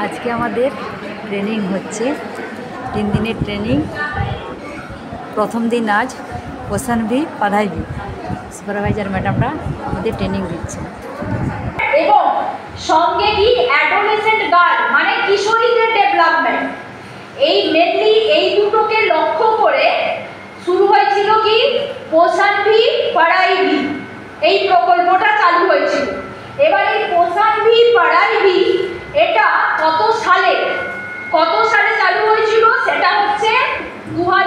আজকে আমাদের ট্রেনিং হচ্ছে 3 দিনের ট্রেনিং। প্রথম দিন আজ পোষণ ভি পढ़ाई भी সুপারভাইজার ম্যাডামরা আমাদের ট্রেনিং দিচ্ছে। এবং সঙ্গে কি অ্যাডোলেসেন্ট গার্ল মানে কিশোরীদের ডেভেলপমেন্ট, এই মেনলি এই দুটোকে লক্ষ্য করে শুরু হয়েছিল কি পোষণ ভি পढ़ाई भी এই প্রকল্পটা চালু হয়েছিল। এবার এই পোষণ ভি পढ़ाई भी এটা কত সালে চালু হয়েছিল সেটা হচ্ছে 2000